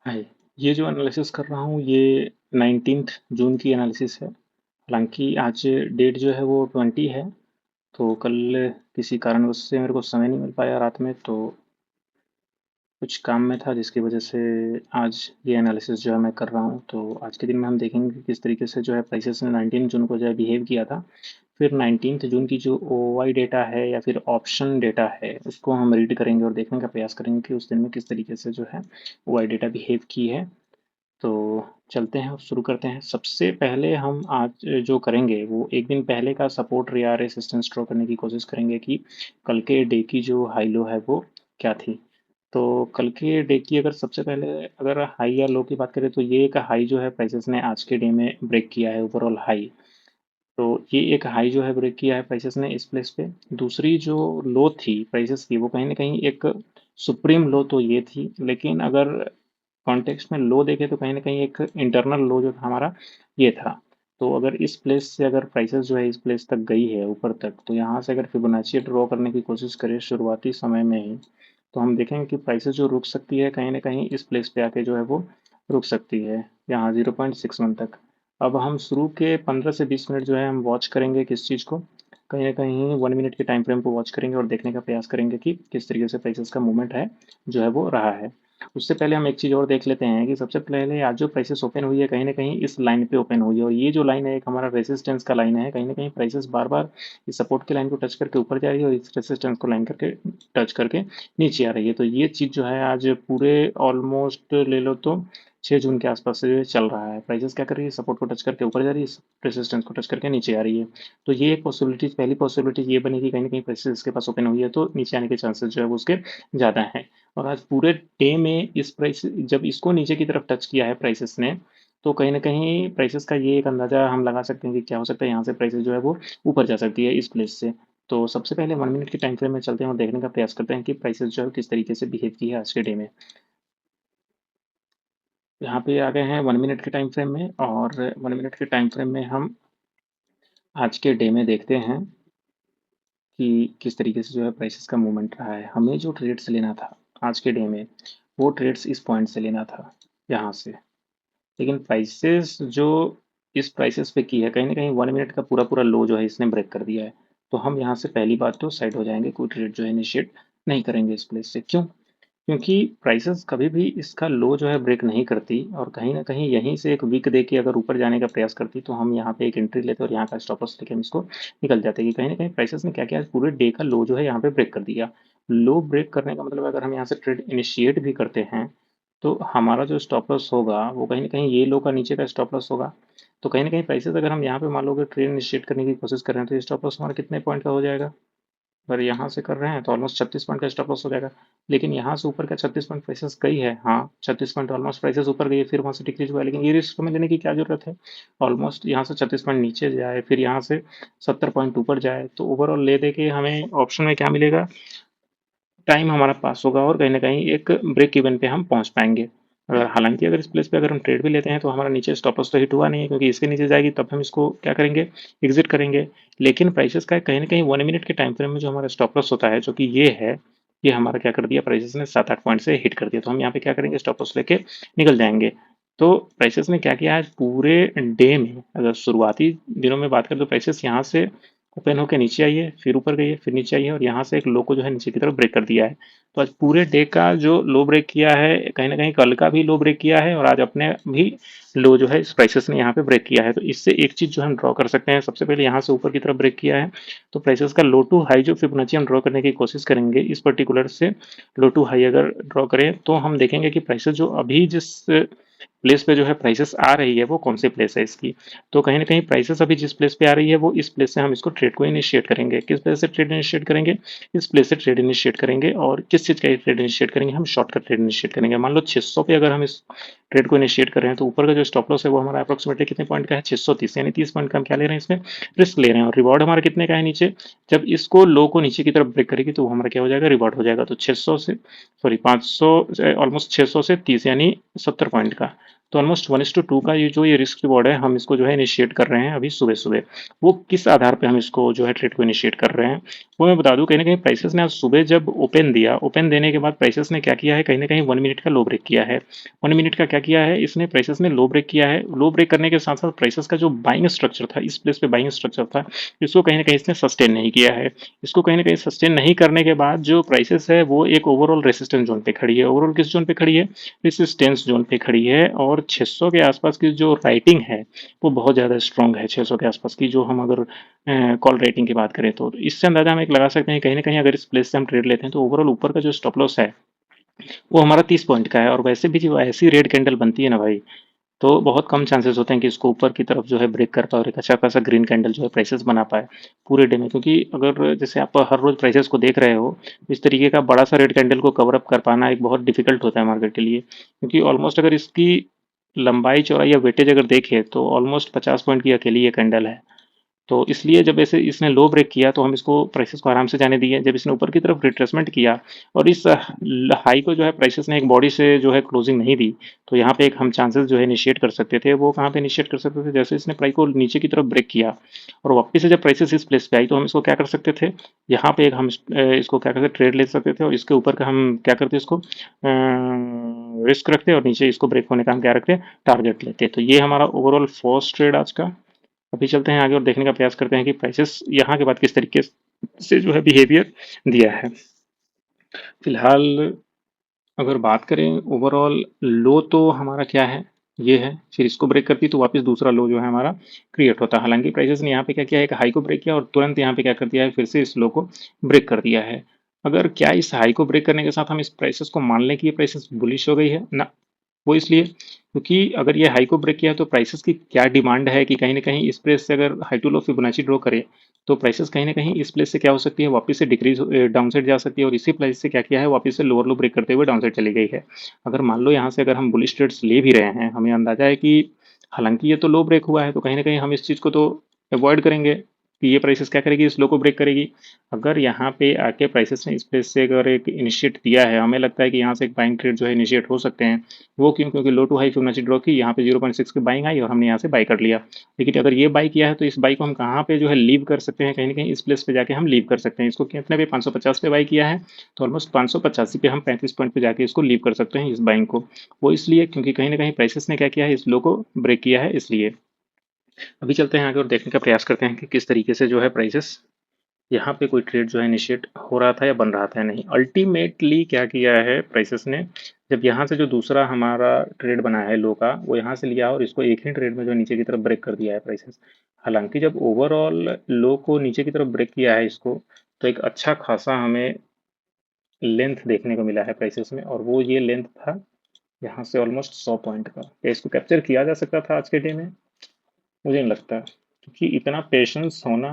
हाय, ये जो एनालिसिस कर रहा हूँ ये 19th जून की एनालिसिस है। हालांकि आज डेट जो है वो 20 है। तो कल किसी कारणवश से मेरे को समय नहीं मिल पाया रात में, तो कुछ काम में था जिसकी वजह से आज ये एनालिसिस जो है मैं कर रहा हूँ। तो आज के दिन में हम देखेंगे कि किस तरीके से जो है प्राइसेस ने 19 जून को जो है बिहेव किया था। फिर 19 जून की जो ओवाई डेटा है या फिर ऑप्शन डेटा है उसको हम रीड करेंगे और देखने का प्रयास करेंगे कि उस दिन में किस तरीके से जो है ओवाई डेटा बिहेव की है। तो चलते हैं और शुरू करते हैं। सबसे पहले हम आज जो करेंगे वो एक दिन पहले का सपोर्ट या रेसिस्टेंस ड्रॉ करने की कोशिश करेंगे कि कल के डे की जो हाई लो है वो क्या थी। तो कल के डे की सबसे पहले अगर हाई या लो की बात करें तो ये एक हाई जो है प्राइसेस ने आज के डे में ब्रेक किया है, ओवरऑल हाई। तो ये एक हाई जो है ब्रेक किया है प्राइसेस ने इस प्लेस पे। दूसरी जो लो थी प्राइसेस की वो कहीं ना कहीं एक सुप्रीम लो तो ये थी, लेकिन अगर कॉन्टेक्स्ट में लो देखें तो कहीं ना कहीं एक इंटरनल लो जो था हमारा ये था। तो अगर इस प्लेस से अगर प्राइसेस जो है इस प्लेस तक गई है ऊपर तक, तो यहाँ से अगर फिबोनाची ड्रॉ करने की कोशिश करें शुरुआती समय में ही, तो हम देखेंगे कि प्राइसेस जो रुक सकती है कहीं ना कहीं इस प्लेस पे आके जो है वो रुक सकती है यहाँ 0.61 तक। अब हम शुरू के 15 से 20 मिनट जो है हम वॉच करेंगे किस चीज़ को, कहीं ना कहीं 1 मिनट के टाइम फ्रेम को वॉच करेंगे और देखने का प्रयास करेंगे कि किस तरीके से प्राइसेस का मूवमेंट है जो है वो रहा है। उससे पहले हम एक चीज़ और देख लेते हैं कि सबसे पहले आज जो प्राइसेस ओपन हुई है कहीं ना कहीं इस लाइन पे ओपन हुई है, और ये जो लाइन है एक हमारा रेजिस्टेंस का लाइन है। कहीं ना कहीं प्राइसेस बार बार इस सपोर्ट के लाइन को टच करके ऊपर जा रही है और इस रेजिस्टेंस को लाइन करके टच करके नीचे आ रही है। तो ये चीज़ जो है आज पूरे ऑलमोस्ट ले लो तो 6 जून के आसपास से जो है चल रहा है। प्राइसेस क्या कर रही है, सपोर्ट को टच करके ऊपर जा रही है, रेजिस्टेंस को टच करके नीचे आ रही है। तो ये एक पॉसिबिलिटी, पहली पॉसिबिलिटी ये बनेगी कहीं ना कहीं प्राइसेस इसके पास ओपन हुई है तो नीचे आने के चांसेस जो है वो उसके ज़्यादा हैं। और आज पूरे डे में इस प्राइस जब इसको नीचे की तरफ टच किया है प्राइसेस ने, तो कहीं ना कहीं प्राइसेस का ये एक अंदाजा हम लगा सकते हैं कि क्या हो सकता है, यहाँ से प्राइसेस जो है वो ऊपर जा सकती है इस प्लेस से। तो सबसे पहले 1 मिनट के टाइम फ्रेम में चलते हैं और देखने का प्रयास करते हैं कि प्राइसेस जो है किस तरीके से बिहेव की है आज के डे में। यहाँ पे आ गए हैं 1 मिनट के टाइम फ्रेम में, और 1 मिनट के टाइम फ्रेम में हम आज के डे में देखते हैं कि किस तरीके से जो है प्राइसेस का मूवमेंट रहा है। हमें जो ट्रेड्स लेना था आज के डे में वो ट्रेड्स इस पॉइंट से लेना था, यहाँ से। लेकिन प्राइसेस जो इस प्राइसेस पे की है कहीं ना कहीं 1 मिनट का पूरा पूरा लो जो है इसने ब्रेक कर दिया है। तो हम यहाँ से पहली बात तो साइड हो जाएंगे, कोई ट्रेड जो है इनिशिएट नहीं करेंगे इस प्लेस से। क्यों? क्योंकि प्राइसेस कभी भी इसका लो जो है ब्रेक नहीं करती, और कहीं ना कहीं यहीं से एक वीक दे के अगर ऊपर जाने का प्रयास करती तो हम यहाँ पे एक एंट्री लेते और यहाँ का स्टॉप लॉस लेके हम इसको निकल जाते। कि कहीं ना कहीं प्राइसेस ने क्या किया, पूरे डे का लो जो है यहाँ पे ब्रेक कर दिया। लो ब्रेक करने का मतलब अगर हम यहाँ से ट्रेड इनिशिएट भी करते हैं तो हमारा जो स्टॉप लॉस होगा वो कहीं ना कहीं ये लो का नीचे का स्टॉप लॉस होगा। तो कहीं ना कहीं प्राइसेस अगर हम यहाँ पे मान लो कि ट्रेड इनिशिएट करने की कोशिश कर रहे हैं तो ये स्टॉप लॉस हमारा कितने पॉइंट का हो जाएगा। अगर यहाँ से कर रहे हैं तो ऑलमोस्ट 36 पॉइंट का स्टॉप लॉस हो जाएगा। लेकिन यहाँ से ऊपर का 36 पॉइंट प्राइसेस गई है, हाँ 36 पॉइंट ऑलमोस्ट प्राइसेस ऊपर गई है, फिर वहाँ से डिक्रीज हुआ है, लेकिन ये रिस्क हमें लेने की क्या जरूरत है। ऑलमोस्ट यहाँ से 36 पॉइंट नीचे जाए फिर यहाँ से 70 पॉइंट ऊपर जाए तो ओवरऑल ले दे के हमें ऑप्शन में क्या मिलेगा, टाइम हमारा पास होगा और कहीं ना कहीं एक ब्रेक इवन पे हम पहुंच पाएंगे। अगर हालांकि अगर इस प्लेस पे अगर हम ट्रेड भी लेते हैं तो हमारा नीचे स्टॉप लॉस तो हिट हुआ नहीं है, क्योंकि इसके नीचे जाएगी तब हम इसको क्या करेंगे, एग्जिट करेंगे। लेकिन प्राइसेस का कहीं ना कहीं 1 मिनट के टाइम फ्रेम में जो हमारा स्टॉप लॉस होता है जो कि ये है, ये हमारा क्या कर दिया, प्राइसेस ने 7-8 पॉइंट से हिट कर दिया। तो हम यहाँ पे क्या करेंगे, स्टॉप लॉस लेके निकल जाएंगे। तो प्राइसेस ने क्या किया आज पूरे डे में, अगर शुरुआती दिनों में बात करें तो प्राइसेस यहाँ से ओपन होकर नीचे आई है, फिर ऊपर गई है, फिर नीचे आई है, और यहाँ से एक लो को जो है नीचे की तरफ ब्रेक कर दिया है। तो आज पूरे डे का जो लो ब्रेक किया है कहीं ना कहीं कल का भी लो ब्रेक किया है, और आज अपने भी लो जो है इस प्राइसेस ने यहाँ पे ब्रेक किया है। तो इससे एक चीज जो हम ड्रॉ कर सकते हैं, सबसे पहले यहाँ से ऊपर की तरफ ब्रेक किया है तो प्राइसेस का लो टू हाई जो फिबोनाची हम ड्रॉ करने की कोशिश करेंगे इस पर्टिकुलर से, लो टू हाई अगर ड्रॉ करें तो हम देखेंगे कि प्राइसेस जो अभी जिस प्लेस पे जो है प्राइसेस आ रही है वो कौन से प्लेस है इसकी। तो कहीं ना कहीं प्राइसेस अभी जिस प्लेस पे आ रही है वो इस प्लेस से हम इसको ट्रेड को इनिशिएट करेंगे। किस प्लेस से ट्रेड इनिशिएट करेंगे, इस प्लेस से ट्रेड इनिशिएट करेंगे। और किस चीज़ का ट्रेड इनिशिएट करेंगे, हम शॉर्ट का ट्रेड इनिशिएट करेंगे। मान लो 600 पे अगर हम इस ट्रेड को इनिशिएट कर रहे हैं तो ऊपर का जो स्टॉप लॉस है वो हमारा अप्रोक्सीमेटली कितने पॉइंट का है, 630, यानी 30 पॉइंट का हम क्या ले रहे हैं इसमें, रिस्क ले रहे हैं। और रिवॉर्ड हमारा कितने का है नीचे, जब इसको लो को नीचे की तरफ ब्रेक करेगी तो वो हमारा क्या हो जाएगा, रिवॉर्ड हो जाएगा। तो 600 से सॉरी 500 ऑलमोस्ट 600 से 30 यानी 70 पॉइंट का। तो ऑलमोस्ट 1:2 का ये रिस्क रिवॉर्ड है, हम इसको जो है इनिशिएट कर रहे हैं अभी सुबह-सुबह। वो किस आधार पे हम इसको जो है ट्रेड को इनिशिएट कर रहे हैं, वो मैं बता दूँ। कहीं न कहीं प्राइसेज़ ने आज सुबह जब ओपन दिया, ओपन देने के बाद प्राइसेज़ ने क्या किया है, कहीं न कहीं 1 मिनट का लो ब्रेक किया है। 1 मिनट का क्या किया है, इसने प्राइसेज़ ने लो ब्रेक किया है। लो ब्रेक करने के साथ-साथ प्राइसेज़ का जो बाइंग स्ट्रक्चर था, इस प्लेस पे बाइंग स्ट्रक्चर था, इसको कहीं न कहीं इसने सस्टेन नहीं किया है। इसको कहीं न कहीं सस्टेन नहीं करने के बाद जो प्राइसेज़ है, वो एक ओवरऑल रेजिस्टेंस ज़ोन पे खड़ी है। ओवरऑल किस ज़ोन पे खड़ी है? रेजिस्टेंस ज़ोन पे खड़ी है, और 600 के आसपास की जो राइटिंग है, वो बहुत ज़्यादा स्ट्रॉन्ग है। 600 के आसपास की जो हम अगर कॉल रेटिंग की बात करें तो इससे अंदाजा हम एक लगा सकते हैं, कहीं न कहीं अगर इस प्लेस से हम ट्रेड लेते हैं तो ओवरऑल ऊपर का जो स्टॉप लॉस है, वो हमारा 30 पॉइंट का है। और वैसे भी जो ऐसी रेड कैंडल बनती है ना भाई, तो बहुत कम चांसेस होते हैं कि इसको ऊपर की तरफ जो है ब्रेक कर पाए और एक अच्छा खासा ग्रीन कैंडल जो है प्राइसेस बना पाए पूरे डे में। क्योंकि अगर जैसे आप हर रोज प्राइसेस को देख रहे हो, इस तरीके का बड़ा सा रेड कैंडल को कवर अप कर पाना एक बहुत डिफिकल्ट होता है मार्केट के लिए। क्योंकि ऑलमोस्ट अगर इसकी लंबाई चौड़ाई या वेटेज अगर देखें तो ऑलमोस्ट 50 पॉइंट की अकेली ये कैंडल है। तो इसलिए जब ऐसे इसने लो ब्रेक किया तो हम इसको प्राइसेस को आराम से जाने दिए। जब इसने ऊपर की तरफ रिट्रेसमेंट किया और इस हाई को जो है प्राइसेस ने एक बॉडी से जो है क्लोजिंग नहीं दी, तो यहाँ पे एक हम चांसेस जो है इनिशिएट कर सकते थे। वो कहाँ पे इनिशिएट कर सकते थे, जैसे इसने प्राइस को नीचे की तरफ ब्रेक किया और वापस से जब प्राइसेस इस प्लेस पे आई, तो हम इसको क्या कर सकते थे, यहाँ पे एक हम इसको क्या करते ट्रेड ले सकते थे, और इसके ऊपर का हम क्या करते इसको रिस्क रखते और नीचे इसको ब्रेक होने का हम क्या रखते, टारगेट लेते। तो ये हमारा ओवरऑल फर्स्ट ट्रेड आज का। अभी चलते हैं आगे और देखने का प्रयास करते हैं कि प्राइसेस यहाँ के बाद किस तरीके से जो है बिहेवियर दिया है। फिलहाल अगर बात करें ओवरऑल, लो तो हमारा क्या है, ये है। फिर इसको ब्रेक करती तो वापस दूसरा लो जो है हमारा क्रिएट होता है। हालांकि प्राइसेस ने यहाँ पे क्या किया है, एक हाई को ब्रेक किया और तुरंत यहाँ पे क्या कर दिया है, फिर से इस लो को ब्रेक कर दिया है। अगर क्या इस हाई को ब्रेक करने के साथ हम इस प्राइसेस को मान लें कि ये प्राइसेस बुलिश हो गई है ना, वो इसलिए क्योंकि अगर ये हाई को ब्रेक किया तो प्राइसेस की क्या डिमांड है कि कहीं ना कहीं इस प्लेस से अगर high to low Fibonacci draw करे, तो प्राइसेस कहीं ना कहीं इस प्लेस से क्या हो सकती है, वापस से डिक्रीज डाउन साइड जा सकती है। और इसी प्राइस से क्या किया है, वापस से लोअर लो ब्रेक करते हुए डाउन साइड चली गई है। अगर मान लो यहाँ से अगर हम बुलिश ट्रेड्स ले भी रहे हैं, हमें अंदाजा है कि हालांकि ये तो लो ब्रेक हुआ है, तो कहीं ना कहीं हम इस चीज़ को तो अवॉइड करेंगे कि ये प्राइसेस क्या करेगी, इस लो को ब्रेक करेगी। अगर यहाँ पे आके प्राइसेस ने इस प्लेस से अगर एक इनिशिएट दिया है, हमें लगता है कि यहाँ से एक बाइंग ट्रेड जो है इनिशिएट हो सकते हैं। वो क्यों, क्योंकि लो टू हाई फिबोनाची ड्रॉ की, यहाँ पे 0.6 की बाइंग आई और हमने यहाँ से बाई कर लिया। लेकिन अगर ये बाई किया है तो इस बाई को हम कहाँ पे जो है लीव कर सकते हैं, कहीं ना कहीं इस प्लेस पे जाके हम लीव कर सकते हैं। इसको कितने पे, 550 पे बाई किया है, तो ऑलमोस्ट 585 पे हम 35 पॉइंट पे जाके इसको लीव कर सकते हैं इस बाइंग को। वो इसलिए क्योंकि कहीं ना कहीं प्राइसेस ने क्या किया है, इस लो को ब्रेक किया है, इसलिए। अभी चलते हैं आगे और देखने का प्रयास करते हैं कि किस तरीके से जो है प्राइसेस यहाँ पे कोई ट्रेड जो है इनिशिएट हो रहा था या बन रहा था या नहीं। अल्टीमेटली क्या किया है प्राइसेस ने, जब यहाँ से जो दूसरा हमारा ट्रेड बना है लो का, वो यहाँ से लिया और इसको एक ही ट्रेड में जो नीचे की तरफ ब्रेक कर दिया है प्राइसेस। हालांकि जब ओवरऑल लो को नीचे की तरफ ब्रेक किया है इसको, तो एक अच्छा खासा हमें लेंथ देखने को मिला है प्राइसेस में, और वो ये लेंथ था यहाँ से ऑलमोस्ट 100 पॉइंट का। क्या इसको कैप्चर किया जा सकता था आज के डे में? मुझे नहीं लगता, क्योंकि इतना पेशेंस होना,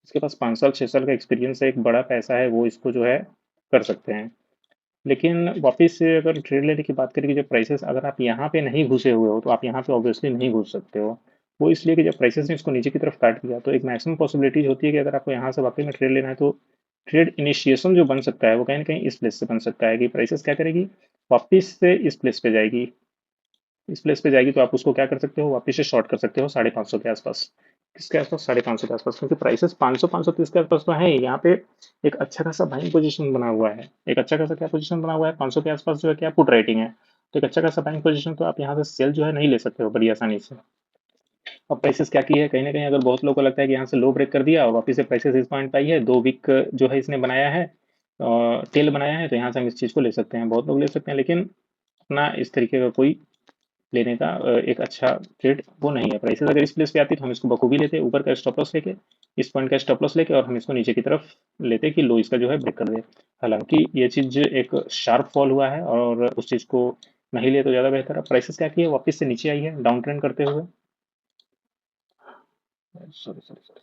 इसके पास 5 साल 6 साल का एक्सपीरियंस है, एक बड़ा पैसा है, वो इसको जो है कर सकते हैं। लेकिन वापस से अगर ट्रेड लेने की बात करें कि जब प्राइसेस, अगर आप यहाँ पे नहीं घुसे हुए हो तो आप यहाँ पे ऑब्वियसली नहीं घुस सकते हो। वो इसलिए कि जब प्राइसेस ने इसको नीचे की तरफ काट दिया, तो एक मैक्सिमम पॉसिबिलिटीज होती है कि अगर आपको यहाँ से वाकई में ट्रेड लेना है, तो ट्रेड इनिशिएशन जो बन सकता है वो कहीं ना कहीं इस प्लेस से बन सकता है कि प्राइसेस क्या करेगी, वापस से इस प्लेस पे जाएगी। इस प्लेस पे जाएगी तो आप उसको क्या कर सकते हो, वापस से शॉर्ट कर सकते हो 550 के आसपास। किसके आसपास, 550 के आसपास, क्योंकि प्राइसेस 500 530 के आसपास तो है ही। यहाँ पे एक अच्छा खासा बाइंग पोजीशन बना हुआ है, एक अच्छा खासा क्या पोजीशन बना हुआ है, 500 के आसपास जो है क्या पुट राइटिंग है। तो एक अच्छा खासा बाइंग पोजीशन, तो आप यहाँ से सेल जो है नहीं ले सकते हो बड़ी आसानी से। अब प्राइसेस क्या की है, कहीं ना कहीं अगर बहुत लोगों को लगता है कि यहाँ से लो ब्रेक कर दिया और वापस से प्राइसेस इस पॉइंट पे आई है, 2 वीक जो है इसने बनाया है, टेल बनाया है, तो यहाँ से हम इस चीज़ को ले सकते हैं, बहुत लोग ले सकते हैं। लेकिन अपना इस तरीके का कोई लेने का एक अच्छा ट्रेड वो नहीं है। प्राइसेस अगर इस प्लेस पे आती तो हम इसको बखूबी लेते, ऊपर का स्टॉप लॉस लेके, इस पॉइंट का स्टॉप लॉस लेके, और हम इसको नीचे की तरफ लेते कि लो इसका जो है ब्रेक कर दे। हालांकि ये चीज एक शार्प फॉल हुआ है और उस चीज को नहीं ले तो ज्यादा बेहतर है। प्राइसेस क्या की है, वापस से नीचे आई है डाउन ट्रेंड करते हुए। सॉरी सॉरी सॉरी,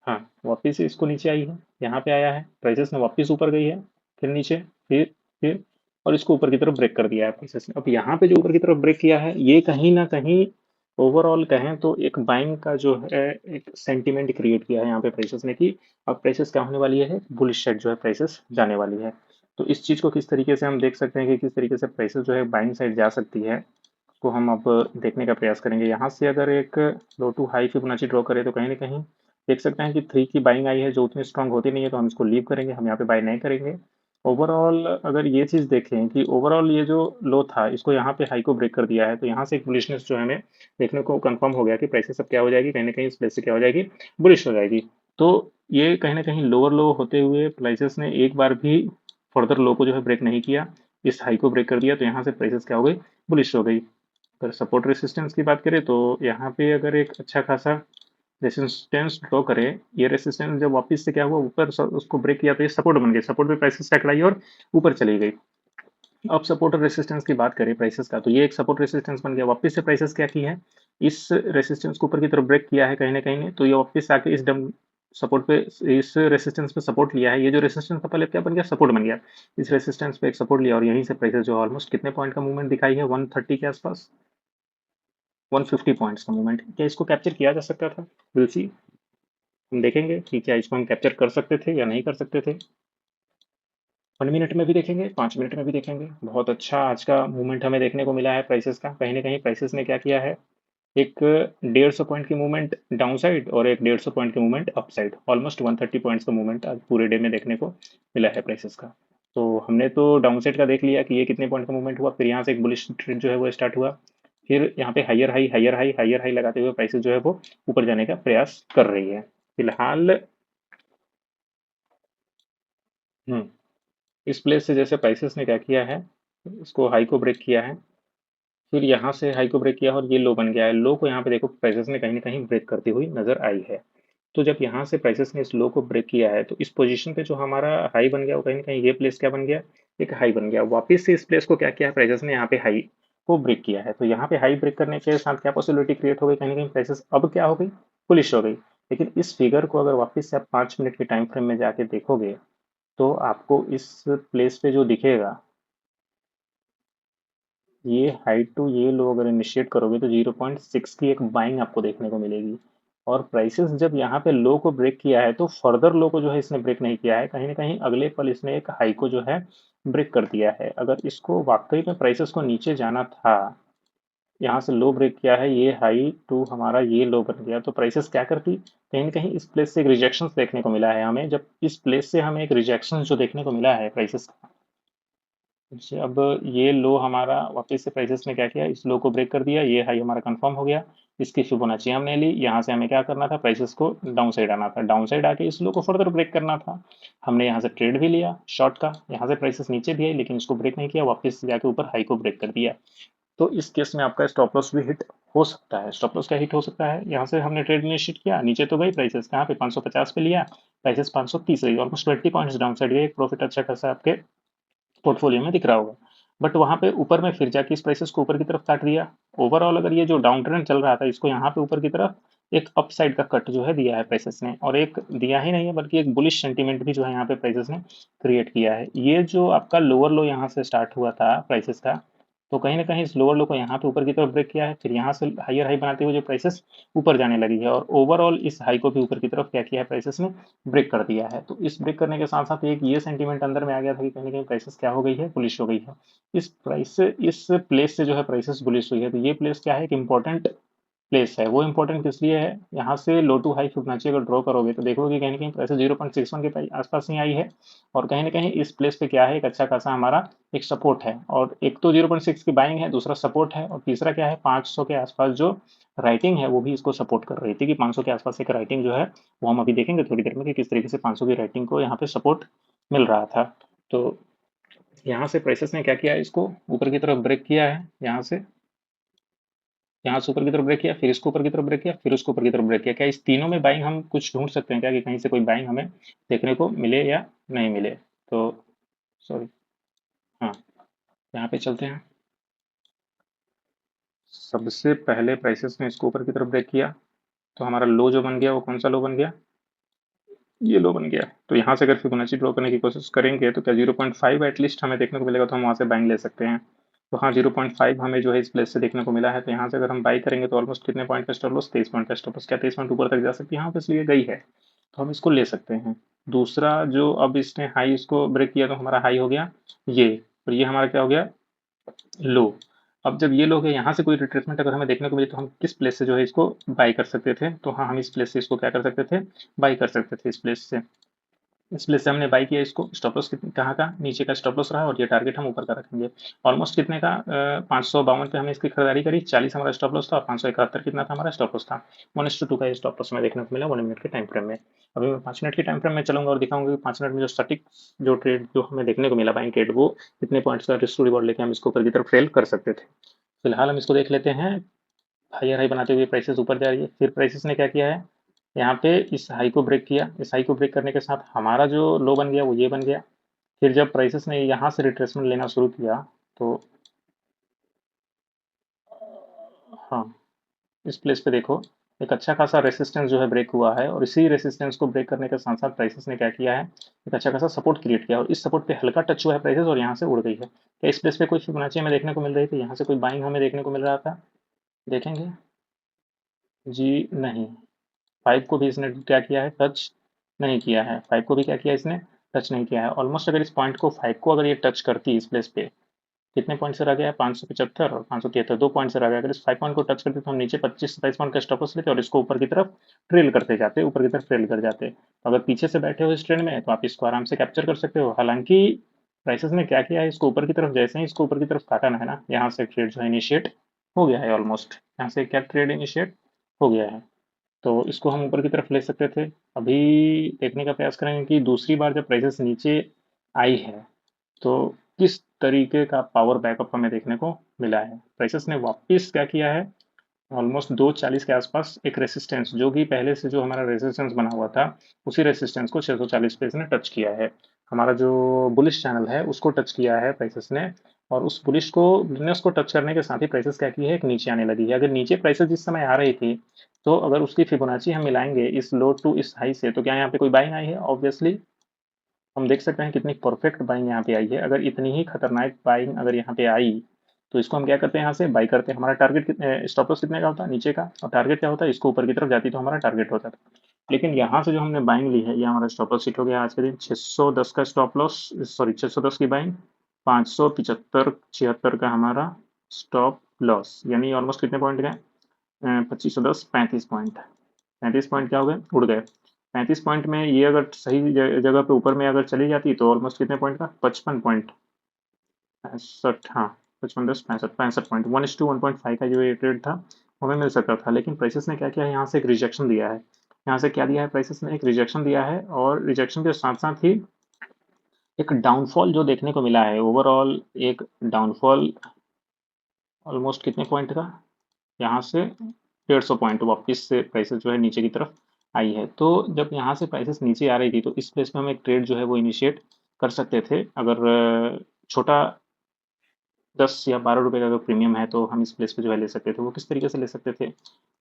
हाँ, वापस से इसको नीचे आई है, यहाँ पे आया है, प्राइसेस ने वापस ऊपर गई है, फिर नीचे, फिर और इसको ऊपर की तरफ ब्रेक कर दिया है प्राइसेस ने। अब यहाँ पे जो ऊपर की तरफ ब्रेक किया है, ये कहीं ना कहीं ओवरऑल कहें तो एक बाइंग का जो है एक सेंटीमेंट क्रिएट किया है यहाँ पे प्राइसेस ने कि अब प्राइसेस क्या होने वाली है, बुलिश साइड जो है प्राइसेस जाने वाली है। तो इस चीज़ को किस तरीके से हम देख सकते हैं कि किस तरीके से प्राइसेस जो है बाइंग साइड जा सकती है, उसको हम अब देखने का प्रयास करेंगे। यहाँ से अगर एक लो टू हाई फिबोनाची ड्रॉ करें तो कहीं न कहीं देख सकते हैं कि 3 की बाइंग आई है जो उतनी स्ट्रांग होती नहीं है, तो हम इसको लीव करेंगे, हम यहाँ पे बाय नहीं करेंगे। ओवरऑल अगर ये चीज़ देखें कि ओवरऑल ये जो लो था इसको यहाँ पे हाई को ब्रेक कर दिया है, तो यहाँ से एक बुलिशनेस जो है हमें देखने को कंफर्म हो गया कि प्राइसेस अब क्या हो जाएगी, कहीं न कहीं इस प्लेस से क्या हो जाएगी, बुलिश हो जाएगी। तो ये कहीं न कहीं लोअर लो होते हुए प्राइसेस ने एक बार भी फर्दर लो को जो है ब्रेक नहीं किया, इस हाई को ब्रेक कर दिया, तो यहाँ से प्राइसेस क्या हो गई, बुलिश हो गई। अगर सपोर्ट रेसिस्टेंस की बात करें तो यहाँ पे अगर एक अच्छा खासा रेसिस्टेंस ड्रॉ करें, ये रेसिस्टेंस जब वापस से क्या हुआ ऊपर उसको ब्रेक किया तो ये सपोर्ट बन गया, सपोर्ट पे प्राइसेस टकराई और ऊपर चली गई। अब सपोर्ट और रेसिस्टेंस की बात करें प्राइसेस का, तो ये एक सपोर्ट रेसिस्टेंस बन गया। वापस से प्राइसेस क्या की है, इस रेसिस्टेंस को ऊपर की तरफ ब्रेक किया है कहीं ना कहीं ने, तो ये वापस आके इस डम सपोर्ट पे, इस रेसिस्टेंस पे सपोर्ट लिया है। ये जो रेसिस्टेंस था पहले क्या बन गया, सपोर्ट बन गया। इस रेसिस्टेंस पे एक सपोर्ट लिया और यहीं से प्राइसेस जो ऑलमोस्ट कितने पॉइंट का मूवमेंट दिखाई है, 130 के आसपास, 150 पॉइंट्स का मूवमेंट। क्या इसको कैप्चर किया जा सकता था, विल सी, हम देखेंगे कि क्या इसको हम कैप्चर कर सकते थे या नहीं कर सकते थे। 1 मिनट में भी देखेंगे, 5 मिनट में भी देखेंगे। बहुत अच्छा आज का मूवमेंट हमें देखने को मिला है प्राइसेस का। कहीं ना कहीं प्राइसेस ने क्या किया है, एक 150 पॉइंट की मूवमेंट डाउन साइड और एक 150 पॉइंट की movement up side, almost 130 points का मूवमेंट आज पूरे डे में देखने को मिला है प्राइसेस का। तो हमने तो डाउन साइड का देख लिया कि ये कितने पॉइंट का मूवमेंट हुआ, फिर यहाँ से एक बुलिश ट्रेंड जो है वो स्टार्ट हुआ, फिर यहाँ पे higher high higher high higher high लगाते हुए प्राइसेस जो है वो ऊपर जाने का प्रयास कर रही है फिलहाल। हम्म, इस प्लेस से जैसे प्राइसेस ने क्या किया है, इसको हाई को ब्रेक किया है, फिर यहाँ से हाई को ब्रेक किया और ये लो बन गया है। लो को यहाँ पे देखो प्राइसेस ने कहीं ना कहीं ब्रेक करती हुई नजर आई है। तो जब यहाँ से प्राइसेस ने इस लो को ब्रेक किया है तो इस पोजीशन पे जो हमारा हाई बन गया वो कहीं ना कहीं ये प्लेस क्या बन गया, एक हाई बन गया। वापस से इस प्लेस को क्या किया प्राइसेस ने, यहाँ पे हाई को ब्रेक किया है। तो यहाँ पे हाई ब्रेक करने के साथ क्या पॉसिबिलिटी क्रिएट हो गई, कहीं ना कहीं प्राइसेस अब क्या हो गई, पुलिश हो गई। लेकिन इस फिगर को अगर वापस से आप 5 मिनट के टाइम फ्रेम में जाके देखोगे तो आपको इस प्लेस पे जो दिखेगा, ये हाइट टू ये लो अगर इनिशिएट करोगे तो 0.6 की एक बाइंग आपको देखने को मिलेगी। और प्राइसेस जब यहाँ पे लो को ब्रेक किया है तो फर्दर लो को जो है इसने ब्रेक नहीं किया है, कहीं ना कहीं अगले पल इसने एक हाई को जो है ब्रेक कर दिया है। अगर इसको वाकई में प्राइसेस को नीचे जाना था, यहाँ से लो ब्रेक किया है, ये हाई टू हमारा ये लो बन गया, तो प्राइसेस क्या करती, कहीं ना कहीं इस प्लेस से एक रिजेक्शन देखने को मिला है हमें। जब इस प्लेस से हमें एक रिजेक्शन जो देखने को मिला है प्राइसेस, जी, अब ये लो हमारा वापस से प्राइसेस ने क्या किया, इस लो को ब्रेक कर दिया, ये हाई हमारा कंफर्म हो गया। इसकी फिबोनाची हमने ली, यहाँ से हमें क्या करना था, प्राइसेस को डाउन साइड आना था, डाउन साइड आके इस लो को फर्दर ब्रेक करना था। हमने यहाँ से ट्रेड भी लिया शॉर्ट का, यहाँ से प्राइसेस नीचे भी आई लेकिन इसको ब्रेक नहीं किया, वापस जाके ऊपर हाई को ब्रेक कर दिया। तो इस केस में आपका स्टॉप लॉस भी हिट हो सकता है। स्टॉप लॉस क्या हिट हो सकता है, यहाँ से हमने ट्रेड इनिशिएट किया, नीचे तो गई प्राइसेस कहाँ पे 550 पे लिया, प्राइसेस 530 रही, ऑलमोस्ट 20 पॉइंट्स डाउन साइड गए, एक प्रॉफिट अच्छा खासा आपके पोर्टफोलियो में दिख रहा होगा। बट वहां पे ऊपर में फिर जाके इस प्राइसेस को ऊपर की तरफ काट दिया। ओवरऑल अगर ये जो डाउन ट्रेंड चल रहा था इसको यहाँ पे ऊपर की तरफ एक अप साइड का कट जो है दिया है प्राइसेस ने, और एक दिया ही नहीं है बल्कि एक बुलिश सेंटीमेंट भी जो है यहाँ पे प्राइसेस ने क्रिएट किया है। ये जो आपका लोअर लो यहाँ से स्टार्ट हुआ था प्राइसेस का, तो कहीं ना कहीं इस लोअर लो को यहाँ पे ऊपर की तरफ ब्रेक किया है, फिर यहाँ से हायर हाई बनाते हुए जो प्राइसेस ऊपर जाने लगी है, और ओवरऑल इस हाई को भी ऊपर की तरफ क्या किया है प्राइसेस ने, ब्रेक कर दिया है। तो इस ब्रेक करने के साथ साथ एक ये सेंटीमेंट अंदर में आ गया था कि कहीं ना कहीं प्राइसेस क्या हो गई है, बुलिश हो गई है। इस प्राइस से, इस प्लेस से जो है प्राइसेस बुलिश हुई है, तो ये प्लेस क्या है, एक इंपॉर्टेंट प्लेस है। वो इंपॉर्टेंट किस लिए है, यहाँ से लो टू हाई फिबोनाची अगर ड्रॉ करोगे तो देखोगे कहीं ना कहीं प्राइस 0.61 के आसपास ही आई है, और कहीं ना कहीं इस प्लेस पे क्या है, एक अच्छा खासा हमारा एक सपोर्ट है, और एक तो 0.6 की बाइंग है, दूसरा सपोर्ट है, और तीसरा क्या है, 500 के आसपास जो राइटिंग है वो भी इसको सपोर्ट कर रही थी, कि 500 के आसपास एक राइटिंग जो है वो हम अभी देखेंगे थोड़ी देर में कि किस तरीके से 500 की राइटिंग को यहाँ पे सपोर्ट मिल रहा था। तो यहाँ से प्राइसेस ने क्या किया है, इसको ऊपर की तरफ ब्रेक किया है, यहाँ से ऊपर की तरफ ब्रेक किया, फिर इसको ऊपर की तरफ ब्रेक किया, फिर उसको ऊपर की तरफ ब्रेक किया। क्या इस तीनों में बाइंग हम कुछ ढूंढ सकते हैं क्या, कि कहीं से कोई बाइंग हमें देखने को मिले या नहीं मिले। तो सॉरी, हाँ, यहाँ पे चलते हैं। सबसे पहले प्राइसेस ने इसको ऊपर की तरफ ब्रेक किया, तो हमारा लो जो बन गया वो कौन सा लो बन गया, ये लो बन गया। तो यहाँ से अगर फिबोनाची ड्रॉ करने की कोशिश करेंगे तो क्या 0.5 एटलीस्ट हमें देखने को मिलेगा, तो हम वहाँ से बाइंग ले सकते हैं। तो हाँ, 0.5 हमें जो है इस प्लेस से देखने को मिला है, तो यहाँ से अगर हम बाई करेंगे तो ऑलमोस्ट कितने पॉइंट का स्टॉप लॉस, 23 पॉइंट का स्टॉप लॉस। क्या 23 पॉइंट ऊपर तक जा सकती है, हाँ, बस लिए गई है। तो हम इसको ले सकते हैं। दूसरा जो अब इसने हाई इसको ब्रेक किया तो हमारा हाई हो गया ये, और ये हमारा क्या हो गया, लो। अब जब ये लो गए यहाँ से कोई रिट्रेसमेंट अगर हमें देखने को मिले तो हम किस प्लेस से जो है इसको बाई कर सकते थे, तो हाँ हम इस प्लेस से इसको क्या कर सकते थे, बाई कर सकते थे इस प्लेस से। इस प्लेस से हमने बाई किया इसको, स्टॉप लॉस कितने कहाँ का, नीचे का स्टॉप लॉस रहा और ये टारगेट हम ऊपर का रखेंगे। ऑलमोस्ट कितने का, 552 पे हमने इसकी खरीदारी करी, 40 हमारा स्टॉप लॉस था और 571 कितना था हमारा स्टॉप लॉस था। 1:2 का ये स्टॉप लॉस हमें देखने को मिला 1 मिनट के टाइम फ्रेम में। अभी मैं 5 मिनट के टाइम फ्रेम में चलूंगा और दिखाऊंगा कि 5 मिनट में जो सटीक जो ट्रेड जो हमें देखने को मिला बाइंग ट्रेड, वो कितने पॉइंट्स का रिस्क टू रिवॉर्ड लेके हम इसको ऊपर की तरफ ट्रेल कर सकते थे। फिलहाल हम इसको देख लेते हैं। हायर हाई बनाते हुए प्राइसेस ऊपर जा रही है, फिर प्राइसेस ने क्या किया है, यहाँ पे इस हाई को ब्रेक किया, इस हाई को ब्रेक करने के साथ हमारा जो लो बन गया वो ये बन गया। फिर जब प्राइसेस ने यहाँ से रिट्रेसमेंट लेना शुरू किया तो हाँ, इस प्लेस पे देखो एक अच्छा खासा रेसिस्टेंस जो है ब्रेक हुआ है, और इसी रेसिस्टेंस को ब्रेक करने के साथ साथ प्राइसेस ने क्या किया है, एक अच्छा खासा सपोर्ट क्रिएट किया, और इस सपोर्ट पे हल्का टच हुआ है प्राइसेस और यहाँ से उड़ गई है। क्या इस प्लेस पे कोई फिबोनाची हमें देखने को मिल रही थी, यहाँ से कोई बाइंग हमें देखने को मिल रहा था, देखेंगे जी नहीं। 5 को भी इसने क्या किया है, टच नहीं किया है, 5 को भी क्या किया इसने, टच नहीं किया है। ऑलमोस्ट अगर इस पॉइंट को 5 को अगर ये टच करती इस प्लेस पे, कितने पॉइंट से रह गया है, 575 और 573, 2 पॉइंट से रह गया। अगर इस 5 पॉइंट को टच करते तो हम नीचे 25-27 पॉइंट का स्टॉप लॉस लेते और इसको ऊपर की तरफ ट्रेल करते जाते, ऊपर की तरफ ट्रेल कर जाते। तो अगर पीछे से बैठे हो इस ट्रेंड में तो आप इसको आराम से कैप्चर कर सकते हो। हालांकि प्राइसेस ने क्या किया है, इसको ऊपर की तरफ जैसे ही इसको ऊपर की तरफ काटा ना है ना, यहाँ से ट्रेड जो है इनिशिएट हो गया है ऑलमोस्ट, यहाँ से क्या ट्रेड इनिशिएट हो गया है। तो इसको हम ऊपर की तरफ ले सकते थे। अभी देखने का प्रयास करेंगे कि दूसरी बार जब प्राइसेस नीचे आई है तो किस तरीके का पावर बैकअप हमें देखने को मिला है। प्राइसेस ने वापस क्या किया है, ऑलमोस्ट 240 के आसपास एक रेसिस्टेंस, जो कि पहले से जो हमारा रेसिस्टेंस बना हुआ था उसी रेसिस्टेंस को 640 पे इसने टच किया है। हमारा जो बुलिश चैनल है उसको टच किया है प्राइसेस ने, और उस बुलिश को टच करने के साथ ही प्राइसेस क्या की है, एक नीचे आने लगी है। अगर नीचे प्राइसेस जिस समय आ रही थी तो अगर उसकी फिबोनाची हम मिलाएंगे इस लो टू इस हाई से, तो क्या यहाँ पे कोई बाइंग आई है, ऑब्वियसली हम देख सकते हैं कितनी परफेक्ट बाइंग यहाँ पे आई है। अगर इतनी ही खतरनाक बाइंग अगर यहाँ पे आई तो इसको हम क्या करते हैं, यहाँ से बाई करते हैं। हमारा टारगेट कितने, स्टॉप लॉस कितने का होता है, नीचे का, और टारगेट क्या होता है, इसको ऊपर की तरफ जाती तो हमारा टारगेट होता था। लेकिन यहाँ से जो हमने बाइंग ली है, ये हमारा स्टॉप लॉस हिट हो गया आज के दिन, 610 का स्टॉप लॉस, सॉरी 610 की बाइंग, 575-76 का हमारा स्टॉप लॉस, यानी ऑलमोस्ट कितने पॉइंट गए, 2510, 35 पॉइंट, 35 पॉइंट क्या हो गए, उड़ गए। 35 पॉइंट में ये अगर सही जगह पे ऊपर में अगर चली जाती तो ऑलमोस्ट कितने पॉइंट का, 55 पॉइंट 65, हाँ 55-10-65 पॉइंट, 1:1.5 का जो ये ट्रेड था हमें मिल सकता था। लेकिन प्राइसेस ने क्या किया है, यहाँ से एक रिजेक्शन दिया है, यहाँ से क्या दिया है प्राइसेस ने, एक रिजेक्शन दिया है, और रिजेक्शन के साथ साथ ही एक डाउनफॉल जो देखने को मिला है, ओवरऑल एक डाउनफॉल ऑलमोस्ट कितने पॉइंट का, यहाँ से 150 पॉइंट वापस से प्राइसेस जो है नीचे की तरफ आई है। तो जब यहाँ से प्राइसेस नीचे आ रही थी तो इस प्लेस में हम एक ट्रेड जो है वो इनिशिएट कर सकते थे। अगर छोटा 10 या 12 रुपए का अगर प्रीमियम है तो हम इस प्लेस पे जो है ले सकते थे। वो किस तरीके से ले सकते थे,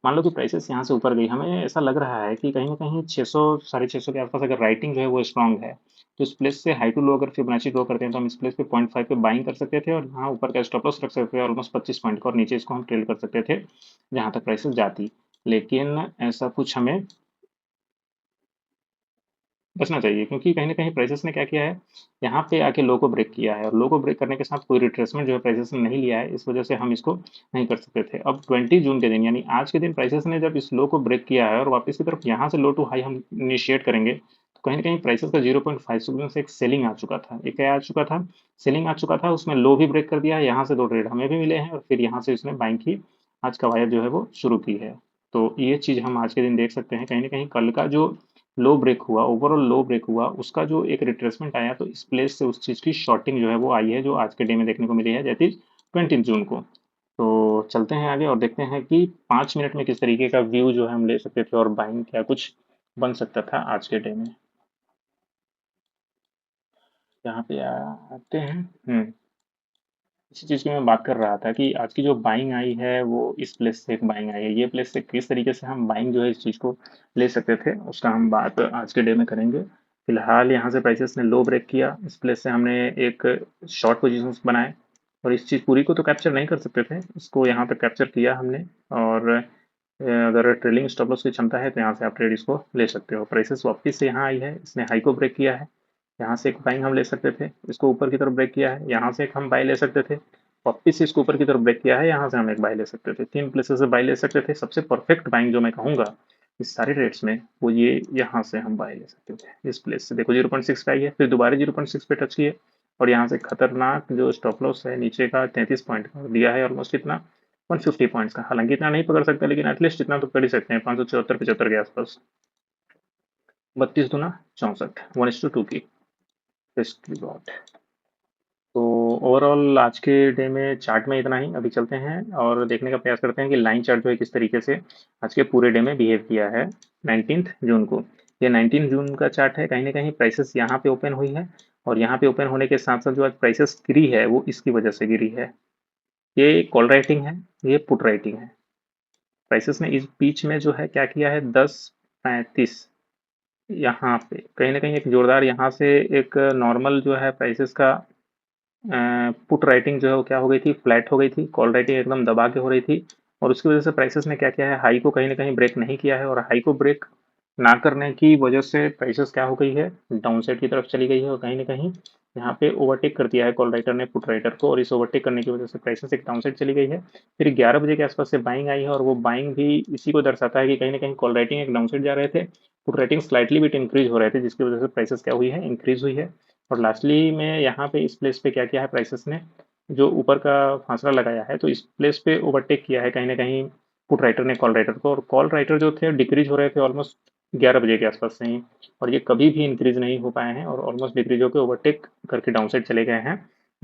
मान लो कि प्राइसेस यहाँ से ऊपर गई, हमें ऐसा लग रहा है कि कहीं ना कहीं 600 650 के आसपास अगर राइटिंग जो है वो स्ट्रांग है, तो इस प्लेस से हाई टू लो अगर फिबोनाची ड्रॉ करते हैं तो हम इस प्लेस पे 0.5 पे बाइंग कर सकते थे, और यहाँ ऊपर का स्टॉप लॉस रख सकते थे ऑलमोस्ट 25 पॉइंट का, और नीचे इसको हम ट्रेल कर सकते थे जहाँ तक प्राइसेस जाती। लेकिन ऐसा कुछ हमें बचना चाहिए, क्योंकि कहीं न कहीं प्राइसेस ने क्या किया है, यहाँ पे आके लो को ब्रेक किया है, और लो को ब्रेक करने के साथ कोई रिट्रेसमेंट जो है प्राइसेस ने नहीं लिया है, इस वजह से हम इसको नहीं कर सकते थे। अब 20 जून के दिन यानी आज के दिन प्राइसेस ने जब इस लो को ब्रेक किया है और वापस की तरफ यहाँ से लो टू हाई हम इनिशिएट करेंगे, तो कहीं न कहीं प्राइसेस का 0.5 सेकंड से एक सेलिंग आ चुका था। एक क्या आ चुका था? सेलिंग आ चुका था, उसमें लो भी ब्रेक कर दिया है, यहाँ से 2 ट्रेड हमें भी मिले हैं, और फिर यहाँ से इसने बाइंग की, आज का वायर जो है वो शुरू की है। तो ये चीज़ हम आज के दिन देख सकते हैं, कहीं न कहीं कल का जो लो ब्रेक हुआ, ओवरऑल लो ब्रेक हुआ, उसका जो एक रिट्रेसमेंट आया तो इस प्लेस से उस चीज़ की शॉर्टिंग जो है वो आई है, जो आज के डे में देखने को मिली है, दैट इज 20 जून को। तो चलते हैं आगे और देखते हैं कि 5 मिनट में किस तरीके का व्यू जो है हम ले सकते थे और बाइंग क्या कुछ बन सकता था आज के डे में। यहाँ पे आते हैं। इसी चीज़ की मैं बात कर रहा था कि आज की जो बाइंग आई है वो इस प्लेस से एक बाइंग आई है, ये प्लेस से किस तरीके से हम बाइंग जो है इस चीज़ को ले सकते थे उसका हम बात आज के डे में करेंगे। फिलहाल यहाँ से प्राइसेस ने लो ब्रेक किया, इस प्लेस से हमने एक शॉर्ट पोजीशंस बनाए, और इस चीज़ पूरी को तो कैप्चर नहीं कर सकते थे, इसको यहाँ पे कैप्चर किया हमने, और अगर ट्रेलिंग स्टॉप लॉस की क्षमता है तो यहाँ से आप ट्रेड इसको ले सकते हो। प्राइसेस वापस से यहाँ आई है, इसने हाई को ब्रेक किया है, यहाँ से एक बाइंग हम ले सकते थे, इसको ऊपर की तरफ ब्रेक किया है, यहाँ से एक हम बाय ले सकते थे, वापस से इसको ऊपर की तरफ ब्रेक किया है, यहाँ से हम एक बाय ले सकते थे, 3 प्लेसेस से बाय ले सकते थे। सबसे परफेक्ट बाइंग जो मैं कहूँगा इस सारे रेट्स में वो ये यहाँ से हम बाय ले सकते थे, इस प्लेस से। देखो 0.6 पे आई है, फिर दोबारा 0.6 पे टच किए और यहाँ से खतरनाक जो स्टॉप लॉस है नीचे का 33 पॉइंट का दिया है, ऑलमोस्ट कितना 150 पॉइंट्स का। हालांकि इतना नहीं पकड़ सकते लेकिन एटलीस्ट इतना तो कर ही सकते हैं, 574 75 के आसपास। 32 दूना 64, 1:2 की रिस्क रिवॉर्ड। तो ओवरऑल आज के डे में चार्ट में इतना ही। अभी चलते हैं और देखने का प्रयास करते हैं कि लाइन चार्ट जो है किस तरीके से आज के पूरे डे में बिहेव किया है 19 जून को। ये 19 जून का चार्ट है। कहीं ना कहीं प्राइसेस यहाँ पे ओपन हुई है और यहाँ पे ओपन होने के साथ साथ जो आज प्राइसेस गिरी है वो इसकी वजह से गिरी है। ये कॉल राइटिंग है, ये पुट राइटिंग है। प्राइसेस ने इस बीच में जो है क्या किया है 10:35 यहाँ पे कहीं ना कहीं एक जोरदार यहाँ से एक नॉर्मल जो है प्राइसेस का पुट राइटिंग जो है वो क्या हो गई थी, फ्लैट हो गई थी। कॉल राइटिंग एकदम दबा के हो रही थी और उसकी वजह से प्राइसेस ने क्या किया है, हाई को कहीं ना कहीं ब्रेक नहीं किया है और हाई को ब्रेक ना करने की वजह से प्राइसेस क्या हो गई है, डाउन साइड की तरफ चली गई है और कहीं ना कहीं यहाँ पे ओवरटेक कर दिया है कॉल राइटर ने पुट राइटर को और इस ओवरटेक करने की वजह से प्राइसेस एक डाउन साइड चली गई है। फिर 11 बजे के आसपास से बाइंग आई है और वो बाइंग भी इसी को दर्शाता है कि कहीं ना कहीं कॉल राइटिंग एक डाउन साइड जा रहे थे, put writing slightly bit increase हो रहे थे, जिसकी वजह से प्राइसेस क्या हुई है, इंक्रीज हुई है। और लास्टली में यहाँ पे इस प्लेस पे क्या किया है प्राइसेस ने, जो ऊपर का फासला लगाया है तो इस प्लेस पे ओवरटेक किया है कहीं ना कहीं पुट राइटर ने कॉल राइटर को, और कॉल राइटर जो थे डिक्रीज हो रहे थे ऑलमोस्ट 11 बजे के आसपास से ही, और ये कभी भी इंक्रीज नहीं हो पाए हैं और ऑलमोस्ट डिक्रीज होकर ओवरटेक करके डाउन साइड चले गए हैं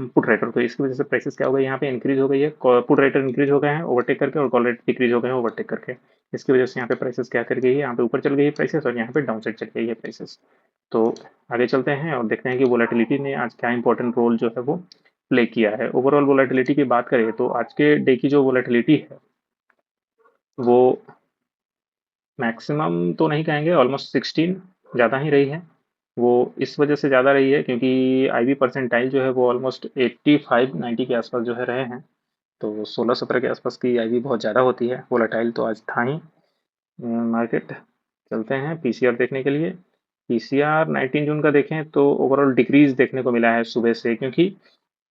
पुट राइटर। तो इसकी वजह से प्राइसेस क्या हो गई, यहाँ पे इंक्रीज हो गई है, पुट राइटर इंक्रीज हो गए हैं ओवरटेक करके और कॉल राइटर डिक्रीज हो गए हैं ओवरटेक करके। इसकी वजह से यहाँ पे प्राइसेस क्या कर गई है, यहाँ पे ऊपर चल गई है प्राइसेस और यहाँ पे डाउन साइड चल गई है प्राइसेस। तो आगे चलते हैं और देखते हैं कि वोलेटिलिटी ने आज क्या इंपॉर्टेंट रोल जो है वो प्ले किया है। ओवरऑल वोलेटिलिटी की बात करें तो आज के डे की जो वोलेटिलिटी है वो मैक्सिमम तो नहीं कहेंगे, ऑलमोस्ट 16 ज़्यादा ही रही है। वो इस वजह से ज़्यादा रही है क्योंकि आईवी परसेंटाइल जो है वो ऑलमोस्ट 85 90 के आसपास जो है रहे हैं। तो 16 17 के आसपास की आईवी बहुत ज़्यादा होती है। वोलेटाइल तो आज था ही मार्केट। चलते हैं पीसीआर देखने के लिए। पीसीआर 19 जून का देखें तो ओवरऑल डिक्रीज देखने को मिला है सुबह से। क्योंकि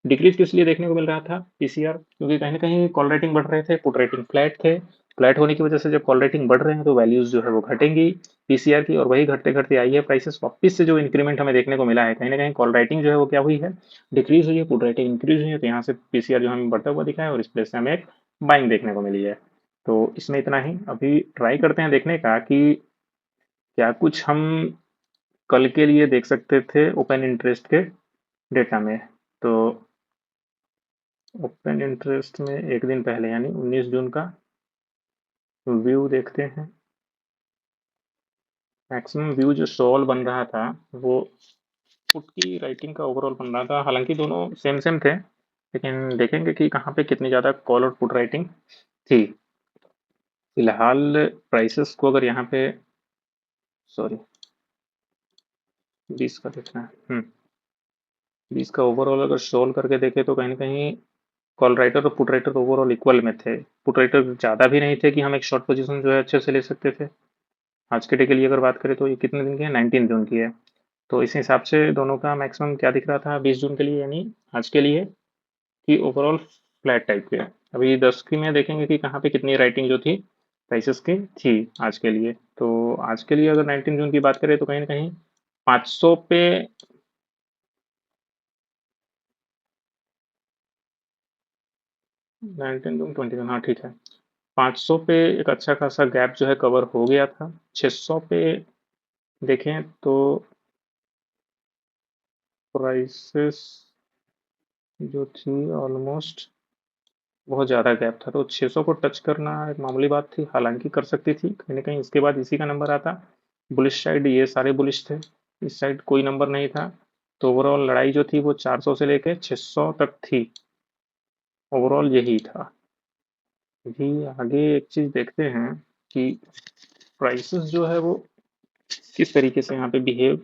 डिक्रीज किस लिए देखने को मिल रहा था पीसीआर, क्योंकि कहीं ना कहीं कॉल रेटिंग बढ़ रहे थे, पुट रेटिंग फ्लैट थे। फ्लैट होने की वजह से जब कॉल रेटिंग बढ़ रहे हैं तो वैल्यूज जो है वो घटेंगी पीसीआर की, और वही घटते घटते आई है प्राइसेस वापस से जो इंक्रीमेंट हमें देखने को मिला है। कहीं ना कहीं कॉल राइटिंग जो है वो क्या हुई है, डिक्रीज हुई है, पुट राइटिंग इंक्रीज हुई है, तो यहाँ से पीसीआर जो हमें बढ़ता हुआ दिखा है और इस प्लेस से हमें एक बाइंग देखने को मिली है। तो इसमें इतना ही। अभी ट्राई करते हैं देखने का कि क्या कुछ हम कल के लिए देख सकते थे ओपन इंटरेस्ट के डेटा में। तो ओपन इंटरेस्ट में एक दिन पहले यानी 19 जून का व्यू देखते हैं। मैक्सिमम व्यू जो सोल बन रहा था वो पुट की राइटिंग का ओवरऑल बन रहा था, हालांकि दोनों सेम सेम थे, लेकिन देखेंगे कि कहाँ पे कितनी ज़्यादा कॉल और पुट राइटिंग थी। फिलहाल प्राइसेस को अगर यहाँ पे, सॉरी 20 का देखना है, 20 का ओवरऑल अगर सोल करके देखे तो कहीं ना कहीं कॉल राइटर और पुट राइटर ओवरऑल इक्वल में थे। पुट राइटर ज़्यादा भी नहीं थे कि हम एक शॉर्ट पोजीशन जो है अच्छे से ले सकते थे। आज के डे के लिए अगर बात करें तो ये कितने दिन की है, 19 जून की है। तो इस हिसाब से दोनों का मैक्सिमम क्या दिख रहा था 20 जून के लिए यानी आज के लिए, कि ओवरऑल फ्लैट टाइप के। अभी 10 की में देखेंगे कि कहाँ पे कितनी राइटिंग जो थी प्राइसेस की थी आज के लिए। तो आज के लिए अगर 19 जून की बात करें तो कहीं ना कहीं 500 पे 19 जून 20 जून, हाँ ठीक है, 500 पे एक अच्छा खासा गैप जो है कवर हो गया था। 600 पे देखें तो प्राइसेस जो थी ऑलमोस्ट बहुत ज़्यादा गैप था, तो 600 को टच करना एक मामूली बात थी, हालांकि कर सकती थी कहीं ना कहीं। इसके बाद इसी का नंबर आता, बुलिश साइड ये सारे बुलिश थे, इस साइड कोई नंबर नहीं था। तो ओवरऑल लड़ाई जो थी वो 400 से लेके 600 तक थी, ओवरऑल यही था। अभी आगे एक चीज़ देखते हैं कि प्राइसेस जो है वो किस तरीके से यहाँ पे बिहेव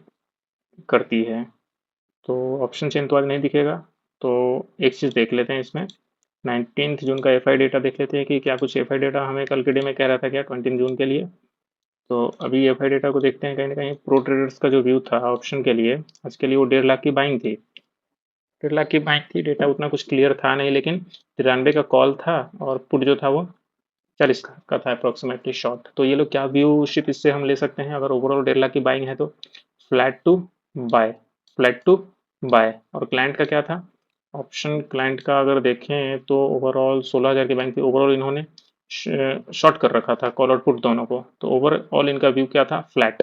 करती है। तो ऑप्शन चेन तो आज नहीं दिखेगा, तो एक चीज़ देख लेते हैं इसमें 19 जून का एफआई डेटा देख लेते हैं कि क्या कुछ एफआई डेटा हमें कल के डे में कह रहा था क्या 20 जून के लिए। तो अभी एफआई डेटा को देखते हैं, कहीं ना कहीं प्रो ट्रेडर्स का जो व्यू था ऑप्शन के लिए आज के लिए वो 1.5 लाख की बाइंग थी। 1.5 लाख की बाइंग थी, डेटा उतना कुछ क्लियर था नहीं, लेकिन 93 का कॉल था और पुट जो था वो 40 का था अप्रोक्सीमेटली शॉर्ट। तो ये लोग क्या व्यूशिप इससे हम ले सकते हैं, अगर ओवरऑल 1.5 लाख की बाइंग है तो flat to buy, flat to buy. और क्लाइंट का क्या था ऑप्शन, क्लाइंट का अगर देखें तो ओवरऑल 16,000 की बाइंग थी, ओवरऑल इन्होंने शॉर्ट कर रखा था कॉल और पुट दोनों को, तो ओवरऑल इनका व्यू क्या था फ्लैट।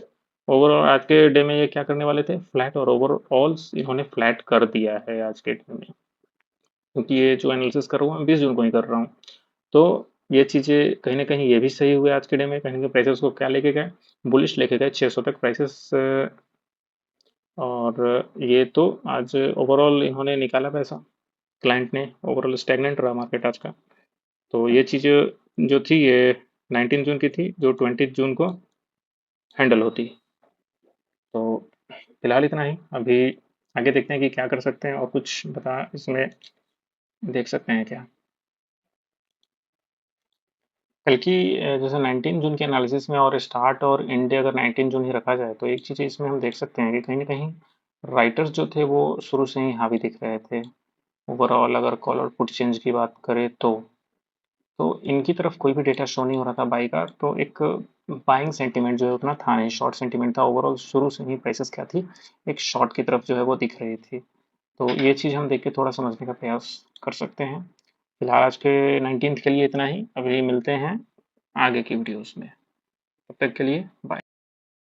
ओवरऑल आज के डे में ये क्या करने वाले थे फ्लैट, और ओवरऑल इन्होंने फ्लैट कर दिया है आज के डे में, क्योंकि ये जो एनालिसिस कर रहा हूँ मैं 20 जून को ही कर रहा हूँ। तो ये चीज़ें कहीं ना कहीं ये भी सही हुए आज के डे में, कहीं ना कहीं प्राइसेस को क्या लेके गए, बुलिश लेके गए 600 तक प्राइसेस। और ये तो आज ओवरऑल इन्होंने निकाला पैसा, क्लाइंट ने, ओवरऑल स्टैग्नेंट रहा मार्केट आज का। तो ये चीज़ जो थी ये 19 जून की थी, जो 20 जून को हैंडल होती। तो फिलहाल इतना ही, अभी आगे देखते हैं कि क्या कर सकते हैं, और कुछ बता इसमें देख सकते हैं क्या। बल्कि जैसे 19 जून के एनालिसिस में और स्टार्ट और एंड डे अगर 19 जून ही रखा जाए तो एक चीज़ इसमें हम देख सकते हैं कि कहीं ना कहीं राइटर्स जो थे वो शुरू से ही हावी दिख रहे थे। ओवरऑल अगर कॉल और पुट चेंज की बात करें तो इनकी तरफ कोई भी डेटा शो नहीं हो रहा था बाई का, तो एक बाइंग सेंटीमेंट जो है उतना था नहीं, शॉर्ट सेंटीमेंट था। ओवरऑल शुरू से ही प्राइसेस क्या थी, एक शॉर्ट की तरफ जो है वो दिख रही थी। तो ये चीज़ हम देख के थोड़ा समझने का प्रयास कर सकते हैं। फिलहाल आज के 19th के लिए इतना ही, अभी मिलते हैं आगे की वीडियोस में। तब तक के लिए बाय।